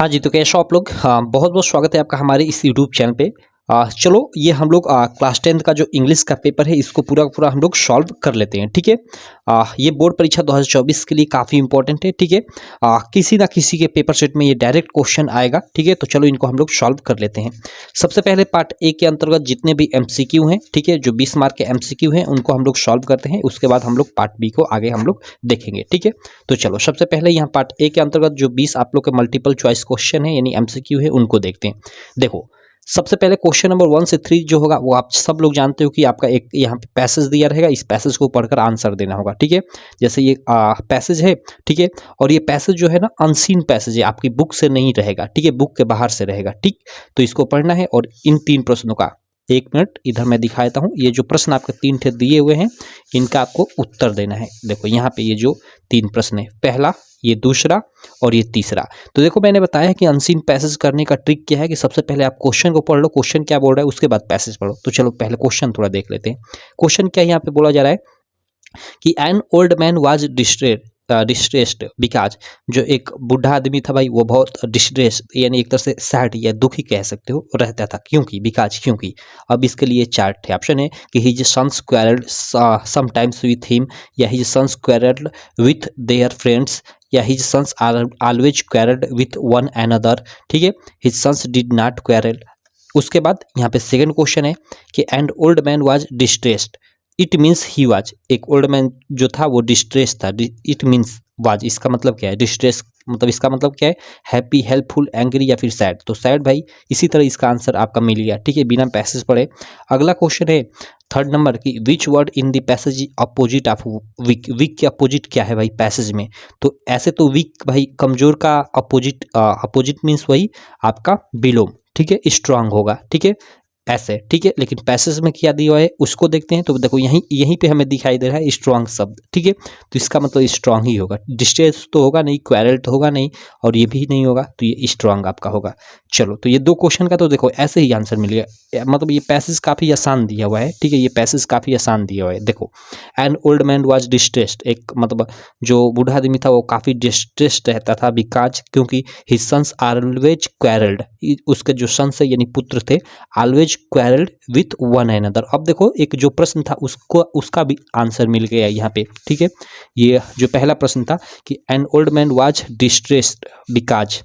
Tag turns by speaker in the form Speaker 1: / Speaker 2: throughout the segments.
Speaker 1: हाँ जी, तो कैसे हो आप लोग? हाँ, बहुत-बहुत स्वागत है आपका हमारे इस यूट्यूब चैनल पे। चलो ये हम लोग क्लास 10th का जो इंग्लिश का पेपर है इसको पूरा का पूरा हम लोग सॉल्व कर लेते हैं, ठीक है? ये बोर्ड परीक्षा 2024 के लिए काफ़ी इंपॉर्टेंट है, ठीक है? किसी ना किसी के पेपर सेट में ये डायरेक्ट क्वेश्चन आएगा, ठीक है? तो चलो इनको हम लोग सॉल्व कर लेते हैं। सबसे पहले पार्ट ए के अंतर्गत जितने भी एमसीक्यू हैं, ठीक है? जो 20 मार्क के एमसीक्यू हैं उनको हम लोग सॉल्व करते हैं, उसके बाद हम लोग पार्ट बी को आगे हम लोग देखेंगे, ठीक है? तो चलो सबसे पहले यहाँ पार्ट ए के अंतर्गत जो 20 आप लोग के मल्टीपल चॉइस क्वेश्चन है यानी एमसीक्यू है उनको देखते हैं। देखो सबसे पहले क्वेश्चन नंबर 1 से 3 जो होगा वो आप सब लोग जानते हो कि आपका एक यहाँ पे पैसेज दिया रहेगा, इस पैसेज को पढ़कर आंसर देना होगा, ठीक है? जैसे ये पैसेज है, ठीक है? और ये पैसेज जो है ना अनसीन पैसेज है, आपकी बुक से नहीं रहेगा, ठीक है? बुक के बाहर से रहेगा, ठीक? तो इसको पढ़ना है और इन 3 प्रश्नों का 1 मिनट इधर मैं दिखा देता हूँ। ये जो प्रश्न आपके 3 थे दिए हुए हैं इनका आपको उत्तर देना है। देखो यहाँ पे ये जो 3 प्रश्न है, पहला, ये दूसरा और ये तीसरा। तो देखो मैंने बताया कि अनसीन पैसेज करने का ट्रिक क्या है कि सबसे पहले आप क्वेश्चन को पढ़ लो, क्वेश्चन क्या बोल रहा है उसके बाद पैसेज पढ़ो। तो चलो पहले क्वेश्चन थोड़ा देख लेते हैं। क्वेश्चन क्या यहाँ पे बोला जा रहा है कि an old man was distressed because जो एक बूढ़ा आदमी था भाई वो बहुत डिस्ट्रेस यानी एक तरह से सैड या दुखी कह सकते हो रहता था। क्योंकि बिकॉज क्योंकि अब इसके लिए चार्ट है। ऑप्शन है कि his sons quarreled sometimes with him, या his sons quarreled with their friends, या his sons always quarreled with one another, ठीक है? His sons did not quarrel. उसके बाद यहाँ पे सेकंड क्वेश्चन है कि and old man was distressed, it means he was, एक ओल्ड मैन जो था वो डिस्ट्रेस था। इट मीन्स वाज, इसका मतलब क्या है? डिस्ट्रेस मतलब इसका मतलब क्या है? हैप्पी, हेल्पफुल, एंग्री या फिर सैड। तो सैड भाई, इसी तरह इसका आंसर आपका मिल गया, ठीक है? बिना पैसेज पढ़े। अगला क्वेश्चन है थर्ड नंबर की, which word in the passage opposite of weak. Weak के अपोजिट क्या है भाई पैसेज में? तो ऐसे तो वीक भाई कमजोर का अपोजिट, अपोजिट मीन्स वही आपका बिलोम, ठीक है? स्ट्रांग होगा, ठीक है? ऐसे, ठीक है? लेकिन पैसेज में क्या दिया हुआ है उसको देखते हैं। तो देखो यहीं यहीं पे हमें दिखाई दे रहा है स्ट्रांग शब्द, ठीक है? तो इसका मतलब स्ट्रांग ही होगा। डिस्ट्रेस तो होगा नहीं, क्वेरल तो होगा नहीं, और ये भी नहीं होगा, तो ये स्ट्रांग आपका होगा। चलो तो ये 2 क्वेश्चन का तो देखो ऐसे ही आंसर मिल गया। मतलब ये पैसेज काफ़ी आसान दिया हुआ है, ठीक है? ये पैसेज काफ़ी आसान दिया हुआ है। देखो N old man was distressed, एक मतलब जो बूढ़ा आदमी था वो काफ़ी डिस्ट्रेस्ड रहता था बिकॉज क्योंकि हिज सन्स ऑलवेज क्वेरल्ड, उसके जो सन्स है यानी पुत्र थे, always quarreled with one another. अब देखो एक जो प्रश्न था उसको उसका भी आंसर मिल गया यहाँ पे, ठीक है? ये जो पहला प्रश्न था कि an old man was distressed because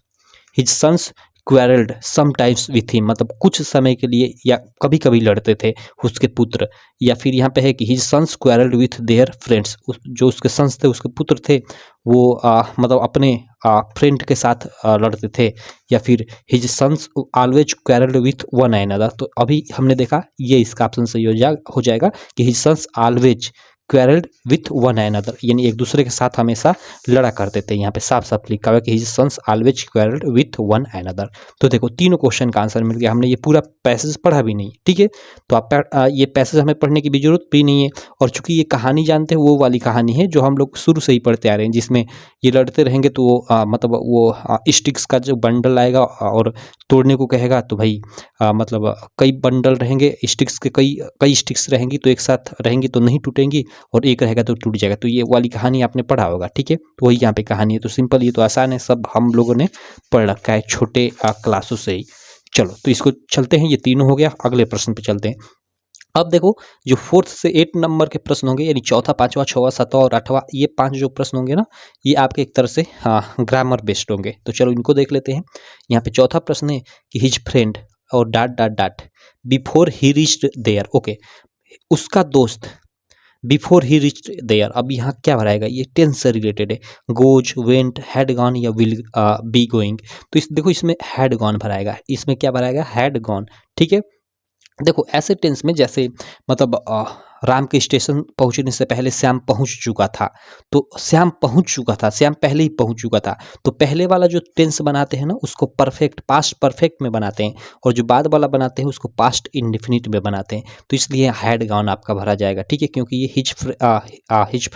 Speaker 1: his sons quarreled sometimes with him, मतलब कुछ समय के लिए या कभी कभी लड़ते थे उसके पुत्र। या फिर यहाँ पे है कि his sons quarreled with their friends, जो उसके सन्स थे उसके पुत्र थे वो मतलब अपने फ्रेंड के साथ लड़ते थे। या फिर his sons always quarreled with one another. तो अभी हमने देखा ये इसका ऑप्शन सही हो जाएगा कि his sons always quarreled with one another, यानी एक दूसरे के साथ हमेशा लड़ा करते थे। यहाँ पे साफ साफ लिखा हुआ है कि his sons always quarreled with one another. तो देखो तीनों क्वेश्चन का आंसर मिल गया। हमने ये पूरा पैसेज पढ़ा भी नहीं, ठीक है? तो आप ये पैसेज हमें पढ़ने की भी जरूरत भी नहीं है। और चूंकि ये कहानी जानते हैं, वो वाली कहानी है जो हम लोग शुरू से ही पढ़ते आ रहे हैं, जिसमें ये लड़ते रहेंगे तो वो मतलब वो स्टिक्स का जो बंडल आएगा और तोड़ने को कहेगा तो भाई मतलब कई बंडल रहेंगे स्टिक्स के, कई कई स्टिक्स रहेंगी तो एक साथ रहेंगी तो नहीं टूटेंगी, और एक रहेगा तो टूट जाएगा। तो ये वाली कहानी आपने पढ़ा होगा, ठीक है? तो वही यहाँ पे कहानी है। तो सिंपल, ये तो आसान है, सब हम लोगों ने पढ़ रखा है छोटे क्लासों से ही। चलो तो इसको चलते हैं, ये तीनों हो गया। अगले प्रश्न पे चलते हैं। अब देखो जो 4th से 8 नंबर के प्रश्न होंगे यानी चौथा, पांचवा, छठवां, सातवां और आठवां, ये 5 जो प्रश्न होंगे ना, ये आपके एक तरह से ग्रामर बेस्ड होंगे। तो चलो इनको देख लेते हैं। यहाँ पे चौथा प्रश्न है कि हिज फ्रेंड और dot dot dot before he reached there. Okay, उसका दोस्त बिफोर ही रिच्ड देयर। अब यहाँ क्या भराएगा? ये टेंस से रिलेटेड है। गोज, वेंट, हैड गॉन या विल बी गोइंग। तो इस देखो इसमें हैड गॉन भराएगा, इसमें क्या भराएगा? हैड गॉन, ठीक है? देखो ऐसे टेंस में जैसे मतलब राम के स्टेशन पहुंचने से पहले श्याम पहुंच चुका था, तो श्याम पहुंच चुका था, श्याम पहले ही पहुंच चुका था। तो पहले वाला जो टेंस बनाते हैं ना उसको परफेक्ट, पास्ट परफेक्ट में बनाते हैं, और जो बाद वाला बनाते हैं उसको पास्ट इंडेफिनिट में बनाते हैं। तो इसलिए हैड गॉन आपका भरा जाएगा, ठीक है? क्योंकि ये हिज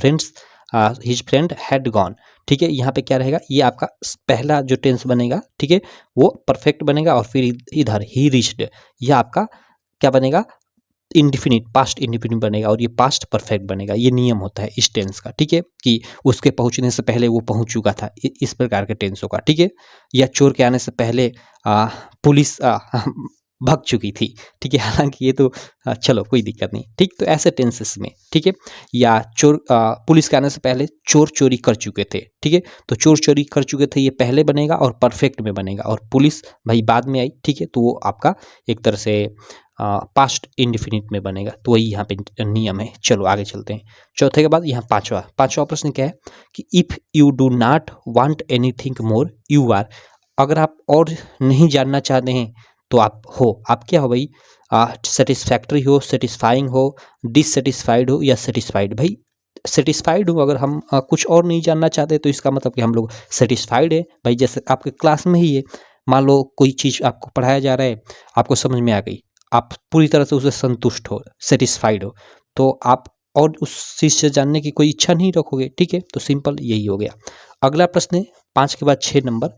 Speaker 1: फ्रेंड हैड गॉन, ठीक है? यहाँ पे क्या रहेगा? ये आपका पहला जो टेंस बनेगा, ठीक है, वो परफेक्ट बनेगा। और फिर इधर ही रिच्ड, यह आपका क्या बनेगा? इंडिफिनिट पास्ट इंडिफिनिट बनेगा और ये पास्ट परफेक्ट बनेगा। ये नियम होता है इस टेंस का, ठीक है, कि उसके पहुंचने से पहले वो पहुंच चुका था, इस प्रकार के टेंसों का, ठीक है। या चोर के आने से पहले पुलिस भाग चुकी थी, ठीक है। हालांकि ये तो चलो कोई दिक्कत नहीं, ठीक। तो ऐसे टेंसेस में, ठीक है। या चोर पुलिस के आने से पहले चोर चोरी कर चुके थे, ठीक है। तो चोर चोरी कर चुके थे ये पहले बनेगा और परफेक्ट में बनेगा, और पुलिस भाई बाद में आई, ठीक है। तो वो आपका एक तरह से पास्ट इंडिफिनिट में बनेगा। तो वही यहाँ पे नियम है। चलो आगे चलते हैं। चौथे के बाद यहाँ पांचवा प्रश्न क्या है कि if you do not want anything more you are. अगर आप और नहीं जानना चाहते हैं तो आप क्या हो भाई? सेटिस्फैक्ट्री हो, सेटिस्फाइंग हो, डिससेटिस्फाइड हो या सेटिस्फाइड। भाई सेटिस्फाइड हो, अगर हम कुछ और नहीं जानना चाहते तो इसका मतलब कि हम लोग सेटिस्फाइड है। भाई जैसे आपके क्लास में ही है, मान लो कोई चीज़ आपको पढ़ाया जा रहा है, आपको समझ में आ गई, आप पूरी तरह से उससे संतुष्ट हो, सेटिस्फाइड हो, तो आप और उस चीज़ से जानने की कोई इच्छा नहीं रखोगे, ठीक है। तो सिंपल यही हो गया। अगला प्रश्न है 5 के बाद 6 नंबर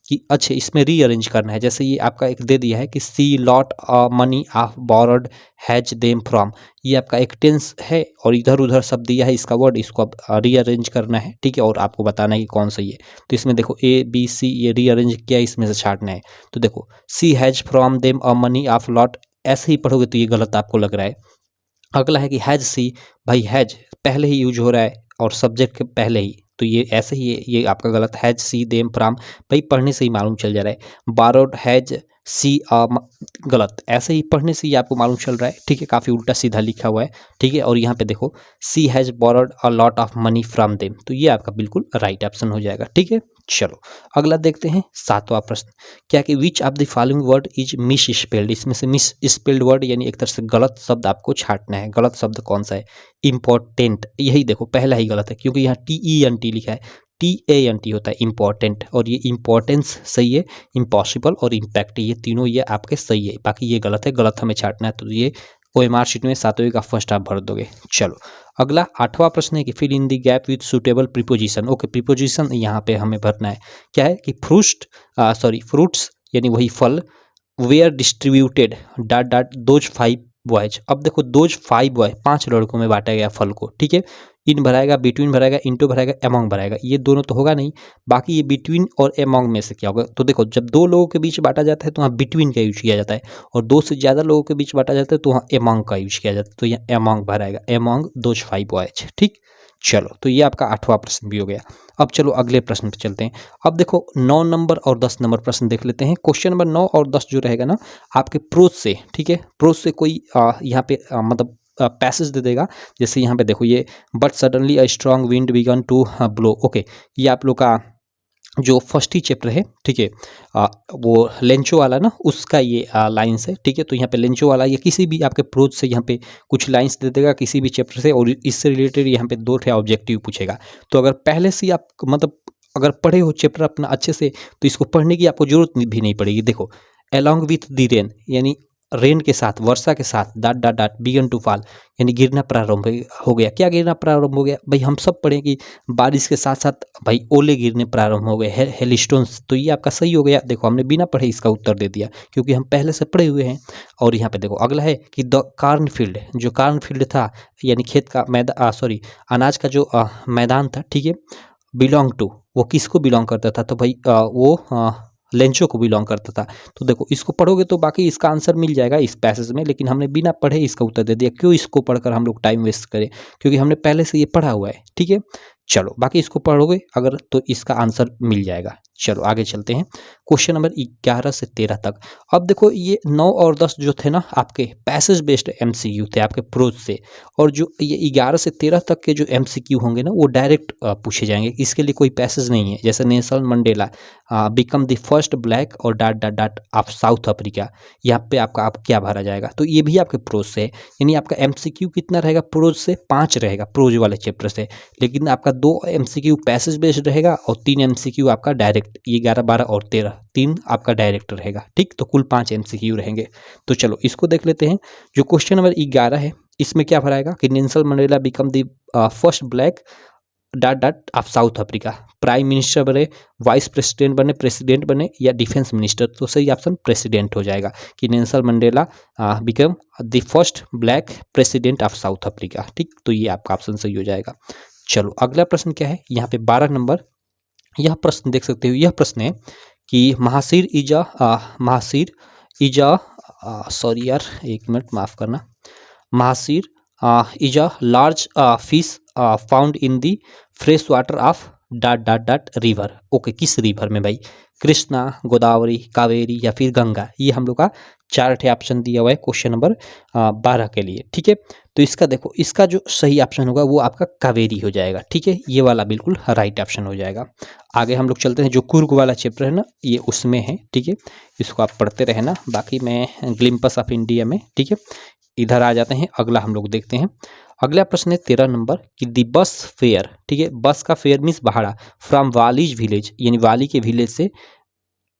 Speaker 1: कि अच्छा इसमें रीअरेंज करना है। जैसे ये आपका एक दे दिया है कि see lot money of borrowed has them from. ये आपका एक टेंस है और इधर उधर सब दिया है इसका वर्ड, इसको अब रीअरेंज करना है, ठीक है। और आपको बताना है कि कौन सही है। तो इसमें देखो ए बी सी, ये रीअरेंज किया, इसमें से छांटना है। तो देखो she has from them a money of lot, ऐसे ही पढ़ोगे तो ये गलत आपको लग रहा है। अगला है कि हैज सी, भाई हैज पहले ही यूज हो रहा है और सब्जेक्ट के पहले ही, तो ये ऐसे ही है, ये आपका गलत। हैज सी देम फ्रॉम, भाई पढ़ने से ही मालूम चल जा रहा है। बारोड हैज सी गलत, ऐसे ही पढ़ने से ही आपको मालूम चल रहा है, ठीक है। काफ़ी उल्टा सीधा लिखा हुआ है, ठीक है। और यहाँ पे देखो she has borrowed a lot of money from them, तो ये आपका बिल्कुल राइट ऑप्शन हो जाएगा, ठीक है। चलो अगला देखते हैं 7वां प्रश्न क्या कि which of the following word is miss spelled. इसमें से मिस स्पेल्ड वर्ड यानी एक तरह से गलत शब्द आपको छांटना है। गलत शब्द कौन सा है? इम्पोर्टेंट, यही देखो पहला ही गलत है क्योंकि यहाँ TENT लिखा है, TANT होता है इम्पोर्टेंट, और ये इम्पोर्टेंस सही है। इम्पॉसिबल और इम्पैक्ट, ये तीनों ये आपके सही है, बाकी ये गलत है, गलत हमें छांटना है। तो ये OMR शीट में 7वें का फर्स्ट आप भर दोगे। चलो अगला 8वां प्रश्न है कि fill in the gap with suitable preposition. Okay, preposition यहाँ पे हमें भरना है। क्या है कि फ्रूट्स यानी वही फल, were distributed dot dot those 5 boys. अब देखो दोज 5 बॉय, 5 लड़कों में बांटा गया फल को, ठीक है। इन भराएगा, बिटवीन भराएगा, इनटू भराएगा, एमोंग भराएगा, ये दोनों तो होगा नहीं। बाकी ये बिटवीन और एमोंग में से क्या होगा? तो देखो जब 2 लोगों के बीच बांटा जाता है तो वहाँ बिटवीन का यूज किया जाता है, और 2 से ज़्यादा लोगों के बीच बांटा जाता है तो वहाँ एमोंग का यूज किया जाता है। तो यहाँ एमोंग भराएगा, एमोंग दोज 5 बॉयज, ठीक। चलो तो ये आपका 8वां प्रश्न भी हो गया। अब चलो अगले प्रश्न पे चलते हैं। अब देखो 9 नंबर और 10 नंबर प्रश्न देख लेते हैं। क्वेश्चन नंबर 9 और 10 जो रहेगा ना आपके प्रोज से, ठीक है। प्रोज से कोई यहाँ पे मतलब पैसेज दे देगा। जैसे यहाँ पे देखो ये but suddenly a strong wind began to blow. Okay, ये आप लोग का जो फर्स्ट ही चैप्टर है, ठीक है, वो लेंचो वाला ना, उसका ये लाइन्स है, ठीक है। तो यहाँ पे लेंचो वाला ये किसी भी आपके प्रोज से यहाँ पे कुछ लाइन्स दे देगा किसी भी चैप्टर से, और इससे रिलेटेड यहाँ पे 2 ऑब्जेक्टिव पूछेगा। तो अगर पहले से आप मतलब अगर पढ़े हो चैप्टर अपना अच्छे से, तो इसको पढ़ने की आपको जरूरत भी नहीं पड़ेगी। देखो अलोंग विथ द रेन, यानी रेन के साथ, वर्षा के साथ, dot dot dot began to fall, यानी गिरना प्रारंभ हो गया। क्या गिरना प्रारंभ हो गया? भाई हम सब पढ़े कि बारिश के साथ साथ भाई ओले गिरने प्रारंभ हो गए, हेलस्टोन्स। तो ये आपका सही हो गया। देखो हमने बिना पढ़े इसका उत्तर दे दिया क्योंकि हम पहले से पढ़े हुए हैं। और यहाँ पे देखो अगला है कि द कार्नफील्ड, जो कार्नफील्ड था यानी खेत का मैदान, अनाज का जो मैदान था, ठीक है, बिलोंग टू, वो किसको बिलोंग करता था? तो भाई वो लेंचो को बिलोंग करता था। तो देखो इसको पढ़ोगे तो बाकी इसका आंसर मिल जाएगा इस पैसेज में, लेकिन हमने बिना पढ़े इसका उत्तर दे दिया। क्यों इसको पढ़कर हम लोग टाइम वेस्ट करें? क्योंकि हमने पहले से ये पढ़ा हुआ है, ठीक है। चलो बाकी इसको पढ़ोगे अगर तो इसका आंसर मिल जाएगा। चलो आगे चलते हैं क्वेश्चन नंबर 11 से 13 तक। अब देखो ये 9 और 10 जो थे ना आपके पैसेज बेस्ड MCQ थे आपके प्रोज से, और जो ये 11 से 13 तक के जो MCQ होंगे ना वो डायरेक्ट पूछे जाएंगे। इसके लिए कोई पैसेज नहीं है। जैसे Nelson Mandela become the first black और dot dot dot of South Africa, यहाँ पे आपका आप क्या भरा जाएगा? तो ये भी आपके प्रोज से है। यानी आपका MCQ कितना रहेगा प्रोज से? 5 रहेगा प्रोज वाले चैप्टर से, लेकिन आपका 2 MCQ पैसेज बेस्ड रहेगा और 3 MCQ आपका डायरेक्ट। ये 11, 12 और 13, 3 आपका डायरेक्ट रहेगा, ठीक। तो कुल 5 MCQ रहेंगे। तो चलो इसको देख लेते हैं। जो क्वेश्चन नंबर 11 है इसमें क्या भराएगा कि Nelson Mandela become the first black dot dot of South Africa. Prime minister बने, वाइस प्रेसिडेंट बने, प्रेसिडेंट बने या डिफेंस मिनिस्टर, तो सही ऑप्शन प्रेसिडेंट हो जाएगा कि Nelson Mandela become the first black president of South Africa. ठीक, तो ये आपका ऑप्शन सही हो जाएगा। चलो अगला प्रश्न क्या है, यहाँ पे 12 नंबर। यह प्रश्न देख सकते हो, यह प्रश्न है कि महासिर इजा सॉरी यार, एक मिनट माफ करना। Mahseer is a large fish found in the fresh water of dot dot dot river. Okay, किस रिवर में भाई? कृष्णा, गोदावरी, कावेरी या फिर गंगा। ये हम लोग का 4 ऑप्शन दिया हुआ है क्वेश्चन नंबर 12 के लिए। ठीक है, तो इसका देखो, इसका जो सही ऑप्शन होगा वो आपका कावेरी हो जाएगा। ठीक है, ये वाला बिल्कुल राइट ऑप्शन हो जाएगा। आगे हम लोग चलते हैं, जो कुर्ग वाला चैप्टर है ना, ये उसमें है। ठीक है, इसको आप पढ़ते रहना, बाकी मैं ग्लिम्पस ऑफ इंडिया में। ठीक है, इधर आ जाते हैं, अगला हम लोग देखते हैं। अगला प्रश्न है 13 नंबर कि दी बस फेयर। ठीक है, बस का फेयर मीन्स भाड़ा, फ्रॉम वालीज विलेज यानी वाली के विलेज से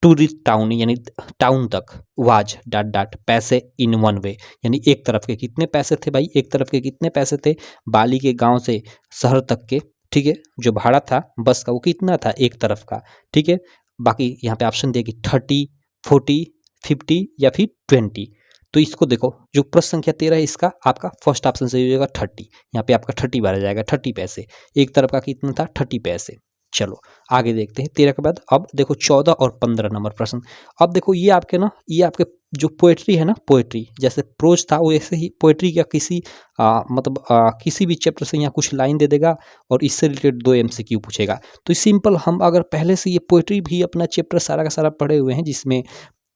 Speaker 1: टू दी टाउन यानी टाउन तक, वाज डॉट डॉट पैसे इन वन वे यानी एक तरफ के कितने पैसे थे भाई? एक तरफ के कितने पैसे थे? बाली के गांव से शहर तक के। ठीक है, जो भाड़ा था बस का वो कितना था एक तरफ का? ठीक है, बाकी यहाँ पे ऑप्शन दिया कि 30, 40, 50 या फिर 20। तो इसको देखो, जो प्रश्न संख्या 13 है इसका आपका फर्स्ट ऑप्शन सही हो जाएगा 30। यहाँ पे आपका 30 बार आ जाएगा, 30 पैसे। एक तरफ का कितना था? 30 पैसे। चलो आगे देखते हैं 13 के बाद। अब देखो 14 और 15 नंबर प्रश्न। अब देखो ये आपके ना, ये आपके जो पोएट्री है ना, पोएट्री जैसे प्रोज था वैसे ही पोएट्री का किसी मतलब किसी भी चैप्टर से यहाँ कुछ लाइन दे देगा और इससे रिलेटेड 2 MCQ पूछेगा। तो सिंपल, हम अगर पहले से ये पोएट्री भी अपना चैप्टर सारा का सारा पढ़े हुए हैं, जिसमें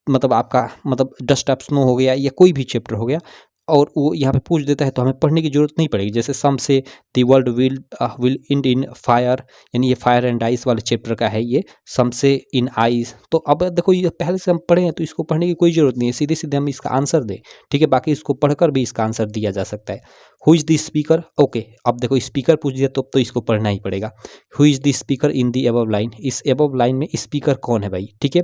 Speaker 1: मतलब आपका मतलब डस्ट ऑफ स्नो हो गया या कोई भी चैप्टर हो गया, और वो यहाँ पे पूछ देता है तो हमें पढ़ने की जरूरत नहीं पड़ेगी। जैसे सम say the world will end in fire, यानी ये फायर एंड आइस वाले चैप्टर का है ये, सम से इन आइस। तो अब देखो ये पहले से हम पढ़े हैं तो इसको पढ़ने की कोई जरूरत नहीं है, सीधे सीधे हम इसका आंसर दें। ठीक है, बाकी इसको पढ़कर भी इसका आंसर दिया जा सकता है। Who is the speaker? Okay, अब देखो स्पीकर पूछ दिया तो अब तो इसको पढ़ना ही पड़ेगा। Who is the speaker in the above line? इस अबव लाइन में स्पीकर कौन है भाई? ठीक है,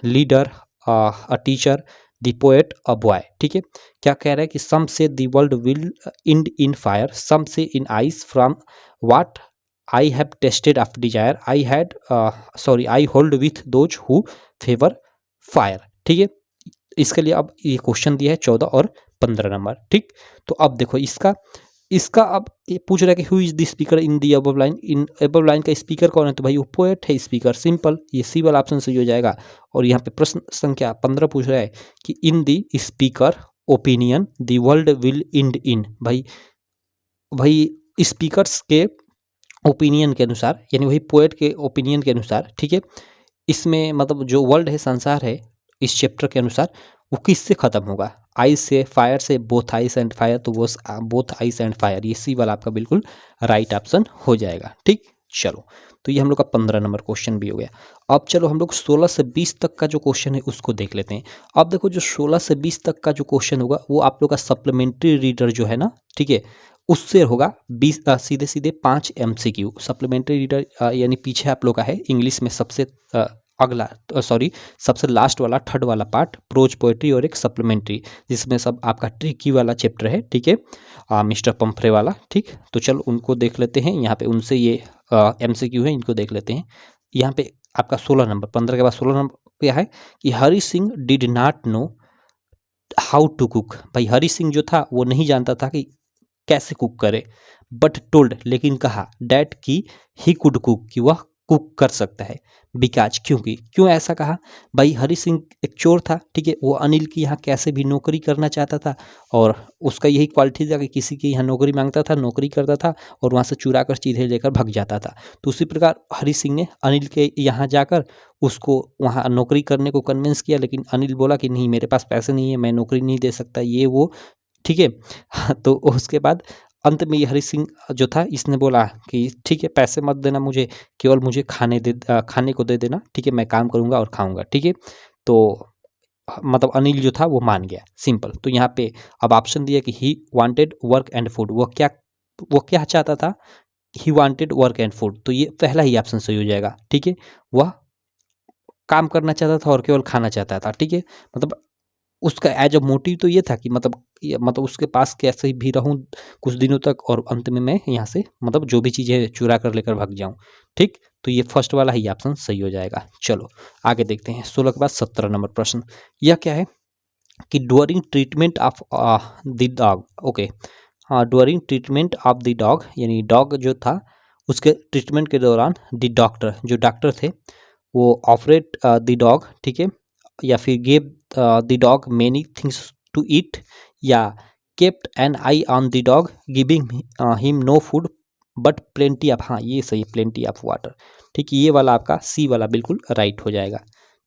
Speaker 1: leader, a teacher, the poet, a boy. ठीक है, क्या कह रहा है कि some say the world will end in fire, some say in ice, from what I have tasted of desire, I hold with those who favour fire. ठीक है, इसके लिए अब ये क्वेश्चन दिया है 14 और 15 नंबर। ठीक, तो अब देखो इसका इसका अब ये पूछ रहा है कि who is the speaker in the above line? In above line का स्पीकर कौन है? तो भाई वो पोएट है स्पीकर, सिंपल, ये सी वाला ऑप्शन सही हो जाएगा। और यहाँ पे प्रश्न संख्या 15 पूछ रहा है कि in the speaker opinion the world will end in. भाई भाई स्पीकर्स के ओपिनियन के अनुसार, यानी वही पोएट के ओपिनियन के अनुसार, ठीक है, इसमें मतलब जो वर्ल्ड है, संसार है, इस चैप्टर के अनुसार वो किससे खत्म होगा? आइस से, फायर से, बोथ आइस एंड फायर, तो वो बोथ आइस एंड फायर, ये सी वाला आपका बिल्कुल राइट ऑप्शन हो जाएगा। ठीक, चलो तो ये हम लोग का 15 नंबर क्वेश्चन भी हो गया। अब चलो हम लोग 16 से 20 तक का जो क्वेश्चन है उसको देख लेते हैं। अब देखो जो 16 से 20 तक का जो क्वेश्चन होगा वो आप लोग का सप्लीमेंट्री रीडर जो है ना, ठीक है, उससे होगा 20 सीधे सीधे 5 MCQ। सप्लीमेंट्री रीडर यानी पीछे आप लोग का है इंग्लिश में सबसे अगला, सॉरी सबसे लास्ट वाला, थर्ड वाला पार्ट, प्रोज पोएट्री और एक सप्लीमेंट्री, जिसमें सब आपका ट्रिकी वाला चैप्टर है। ठीक है, मिस्टर पंफरे वाला। ठीक, तो चलो उनको देख लेते हैं। यहाँ पे उनसे ये MCQ है, इनको देख लेते हैं। यहाँ पे आपका 16 नंबर, 15 के बाद 16 नंबर क्या है कि Hari Singh did not know how to cook. भाई हरि सिंह जो था वो नहीं जानता था कि कैसे कुक करे, बट टोल्ड, लेकिन कहा, डैट की ही कुड कुक, कि वह कुक कर सकता है। बिकाज, क्योंकि, क्यों ऐसा कहा? भाई हरि सिंह एक चोर था, ठीक है, वो अनिल की यहाँ कैसे भी नौकरी करना चाहता था, और उसका यही क्वालिटी था कि किसी की यहाँ नौकरी मांगता था, नौकरी करता था और वहाँ से चुरा कर चीज़ें लेकर भाग जाता था। तो उसी प्रकार हरि सिंह ने अनिल के यहाँ जाकर उसको वहाँ नौकरी करने को कन्विंस किया, लेकिन अनिल बोला कि नहीं, मेरे पास पैसे नहीं है, मैं नौकरी नहीं दे सकता, ये वो। ठीक है, तो उसके बाद अंत में ये हरि सिंह जो था इसने बोला कि ठीक है, पैसे मत देना मुझे, केवल मुझे खाने को दे देना, ठीक है, मैं काम करूँगा और खाऊंगा। ठीक है, तो मतलब अनिल जो था वो मान गया, सिंपल। तो यहाँ पे अब ऑप्शन दिया कि he wanted work and food, वो क्या चाहता था? He wanted work and food, तो ये पहला ही ऑप्शन सही हो जाएगा। ठीक है, वह काम करना चाहता था और केवल खाना चाहता था। ठीक है, मतलब उसका एज अ मोटिव तो ये था कि मतलब उसके पास कैसे भी रहूं कुछ दिनों तक और अंत में मैं यहाँ से मतलब जो भी चीज़ें चुरा कर लेकर भाग जाऊं। ठीक, तो ये फर्स्ट वाला ही ऑप्शन सही हो जाएगा। चलो आगे देखते हैं। 16 के बाद 17 नंबर प्रश्न। यह क्या है कि during treatment of the dog, okay, हाँ, during treatment of the dog, यानी डॉग जो था उसके ट्रीटमेंट के दौरान द डॉक्टर, जो डॉक्टर थे वो ऑपरेट द डॉग, ठीक है, या फिर gave the dog many things to eat, या kept an eye on the dog giving him no food but plenty of, हाँ ये सही, प्लेंटी ऑफ वाटर। ठीक, ये वाला आपका सी वाला बिल्कुल राइट हो जाएगा।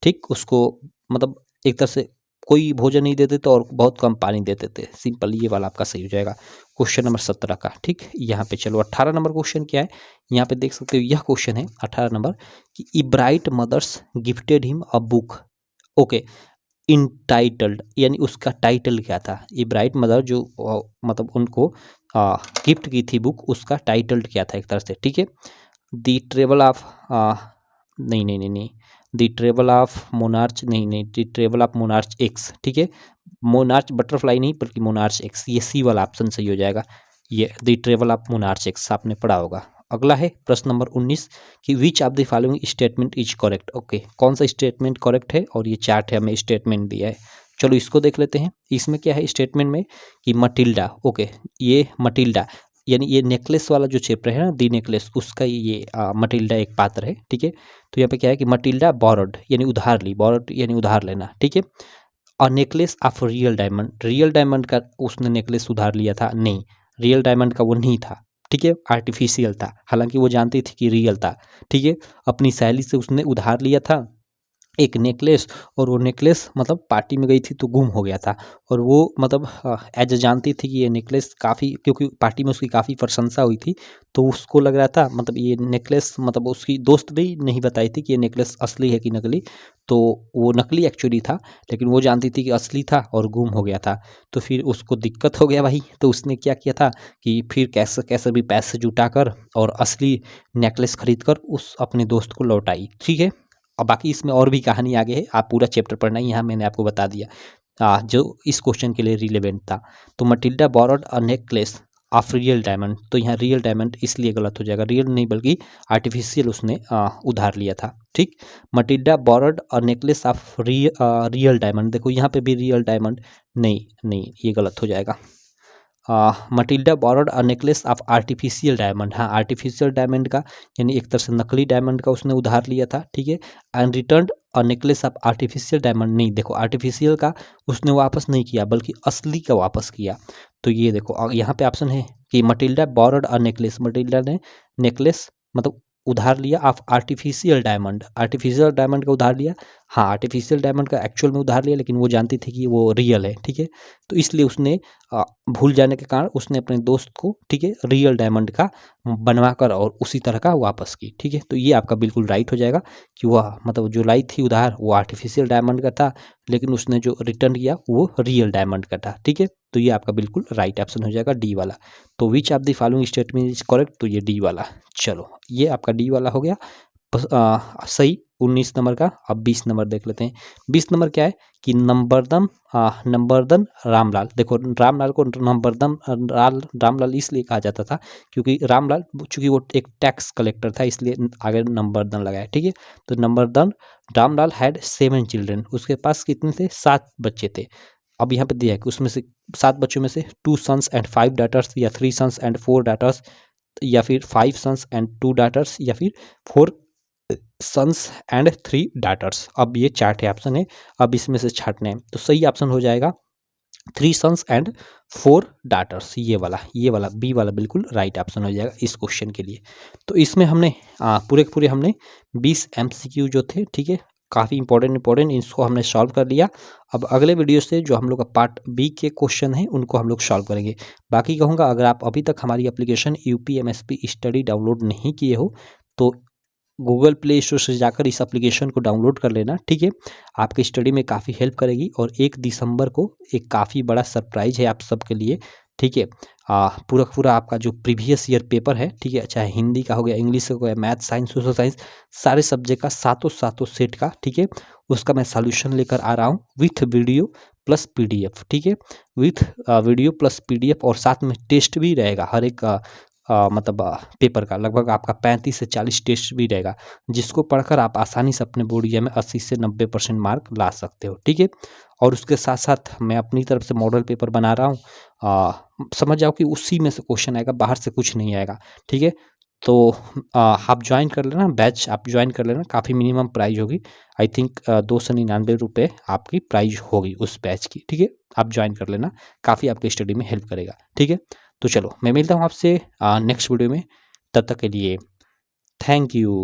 Speaker 1: ठीक, उसको मतलब एक तरह से कोई भोजन नहीं देते थे और बहुत कम पानी देते थे, सिंपल, ये वाला आपका सही हो जाएगा क्वेश्चन नंबर 17 का। ठीक, यहाँ पे चलो 18 नंबर क्वेश्चन क्या है, यहाँ पे देख सकते हो, यह क्वेश्चन है 18 नंबर कि Ebright mothers gifted him a book, okay, entitled, यानी उसका टाइटल क्या था। इब्राइट मदर जो मतलब उनको गिफ्ट की थी बुक, उसका टाइटल क्या था एक तरह से। ठीक है, दी ट्रेवल ऑफ, नहीं नहीं नहीं नहीं, दी ट्रेवल ऑफ मोनार्च, नहीं नहीं, दी ट्रेवल ऑफ मोनार्च एक्स। ठीक है, मोनार्च बटरफ्लाई नहीं बल्कि मोनार्च एक्स, ये सी वाला ऑप्शन सही हो जाएगा। ये दी ट्रेवल ऑफ मोनार्च एक्स आपने पढ़ा होगा। अगला है प्रश्न नंबर 19 कि which of the following statement is correct, okay, कौन सा स्टेटमेंट करेक्ट है, और ये चार्ट है, हमें स्टेटमेंट दिया है। चलो इसको देख लेते हैं। इसमें क्या है स्टेटमेंट में कि मटिल्डा, ओके, ये मटिल्डा यानी ये नेकलेस वाला जो चैप्टर है ना, दी नेकलेस, उसका ये मटिल्डा एक पात्र है। ठीक है, तो यहाँ पे क्या है कि मटिल्डा बोरोड यानी उधार ली, बोरोड यानी उधार लेना। ठीक है, और necklace of real diamond, real diamond का उसने नेकलेस उधार लिया था, नहीं, रियल डायमंड का वो नहीं था। ठीक है, आर्टिफिशियल था, हालांकि वो जानती थी कि रियल था। ठीक है, अपनी सहेली से उसने उधार लिया था एक नेकलेस, और वो नेकलेस मतलब पार्टी में गई थी तो गुम हो गया था, और वो मतलब एज जानती थी कि ये नेकलेस काफ़ी, क्योंकि पार्टी में उसकी काफ़ी प्रशंसा हुई थी, तो उसको लग रहा था मतलब ये नेकलेस, मतलब उसकी दोस्त भी नहीं बताई थी कि ये नेकलेस असली है कि नकली, तो वो नकली एक्चुअली था, लेकिन वो जानती थी कि असली था और गुम हो गया था। तो फिर उसको दिक्कत हो गया भाई, तो उसने क्या किया था कि फिर कैसे कैसे भी पैसे जुटाकर और असली नेकलेस खरीद कर उस अपने दोस्त को लौटाई। ठीक है, और बाकी इसमें और भी कहानी आगे है, आप पूरा चैप्टर पढ़ना ही, यहाँ मैंने आपको बता दिया जो इस क्वेश्चन के लिए रिलेवेंट था। तो Matilda borrowed a necklace of real diamond, तो यहाँ रियल डायमंड इसलिए गलत हो जाएगा, रियल नहीं बल्कि आर्टिफिशियल उसने उधार लिया था। ठीक, Matilda borrowed a necklace of real diamond, देखो यहाँ पे भी रियल डायमंड, नहीं नहीं, ये गलत हो जाएगा। Matilda borrowed a necklace of artificial diamond, हाँ आर्टिफिशियल डायमंड का यानी एक तरह से नकली डायमंड का उसने उधार लिया था। ठीक है, and return a necklace of artificial diamond, नहीं, देखो आर्टिफिशियल का उसने वापस नहीं किया बल्कि असली का वापस किया। तो ये देखो यहाँ पे ऑप्शन है कि Matilda borrowed a necklace, Matilda ने नेकलेस मतलब उधार लिया of artificial diamond, artificial diamond का उधार लिया। हाँ, आर्टिफिशियल डायमंड का एक्चुअल में उधार लिया, लेकिन वो जानती थी कि वो रियल है। ठीक है, तो इसलिए उसने भूल जाने के कारण उसने अपने दोस्त को, ठीक है, रियल डायमंड का बनवा कर और उसी तरह का वापस की। ठीक है, तो ये आपका बिल्कुल राइट हो जाएगा कि वह मतलब जो लाई थी उधार वो आर्टिफिशियल डायमंड का था, लेकिन उसने जो रिटर्न किया वो रियल डायमंड का था। ठीक है, तो ये आपका बिल्कुल राइट ऑप्शन हो जाएगा, डी वाला। तो which of the following statement is correct, तो ये डी वाला। चलो ये आपका डी वाला हो गया सही 19 नंबर का। अब 20 नंबर देख लेते हैं। 20 नंबर क्या है कि नंबरदन रामलाल, देखो रामलाल को रामलाल इसलिए कहा जाता था क्योंकि रामलाल चूंकि वो एक टैक्स कलेक्टर था, इसलिए आगे नंबरदन लगाया। ठीक है, तो नंबरदन रामलाल हैड 7 चिल्ड्रन, उसके पास कितने थे, 7 बच्चे थे। अब यहाँ पे दिया है कि उसमें से 7 बच्चों में से 2 सन्स एंड 5 डाटर्स, या 3 सन्स एंड 4 डाटर्स, या फिर 5 सन्स एंड 2 डाटर्स, या फिर 4 सन्स एंड 3 डाटर्स। अब ये चार्ट है, ऑप्शन है, अब इसमें से छाटने हैं, तो सही ऑप्शन हो जाएगा 3 सन्स एंड 4 डाटर्स, ये वाला बी वाला बिल्कुल राइट ऑप्शन हो जाएगा इस क्वेश्चन के लिए। तो इसमें हमने पूरे के पूरे हमने 20 MCQ जो थे, ठीक है, काफ़ी इंपॉर्टेंट इसको हमने सॉल्व कर लिया। अब अगले वीडियो से जो हम लोग का पार्ट बी के क्वेश्चन हैं उनको हम लोग सॉल्व करेंगे। बाकी कहूँगा अगर आप अभी तक हमारी एप्लीकेशन UPMSP स्टडी डाउनलोड नहीं किए हो तो गूगल प्ले स्टोर से जाकर इस एप्लीकेशन को डाउनलोड कर लेना। ठीक है, आपकी स्टडी में काफ़ी हेल्प करेगी, और 1 दिसंबर को एक काफ़ी बड़ा सरप्राइज है आप सबके लिए। ठीक है। पूरा का पूरा आपका जो प्रीवियस ईयर पेपर है, ठीक है, चाहे हिंदी का हो गया, इंग्लिश का हो गया, मैथ, साइंस, सोशल साइंस, सारे सब्जेक्ट का सातों सेट का, ठीक है, उसका मैं सॉल्यूशन लेकर आ रहा हूँ विथ वीडियो प्लस पीडीएफ, ठीक है, विथ वीडियो प्लस पीडीएफ, और साथ में टेस्ट भी रहेगा हर एक मतलब पेपर का लगभग आपका 35 से 40 टेस्ट भी रहेगा, जिसको पढ़कर आप आसानी से अपने बोर्ड एग्जाम में 80 से 90% मार्क ला सकते हो, ठीक है। और उसके साथ साथ मैं अपनी तरफ से मॉडल पेपर बना रहा हूँ, समझ जाओ कि उसी में से क्वेश्चन आएगा, बाहर से कुछ नहीं आएगा, ठीक है। तो आप ज्वाइन कर लेना, बैच आप ज्वाइन कर लेना, काफ़ी मिनिमम प्राइस होगी, आई थिंक 299 रुपये आपकी प्राइस होगी उस बैच की, ठीक है। आप ज्वाइन कर लेना, काफ़ी आपके स्टडी में हेल्प करेगा, ठीक है। तो चलो मैं मिलता हूँ आपसे नेक्स्ट वीडियो में, तब तक के लिए थैंक यू।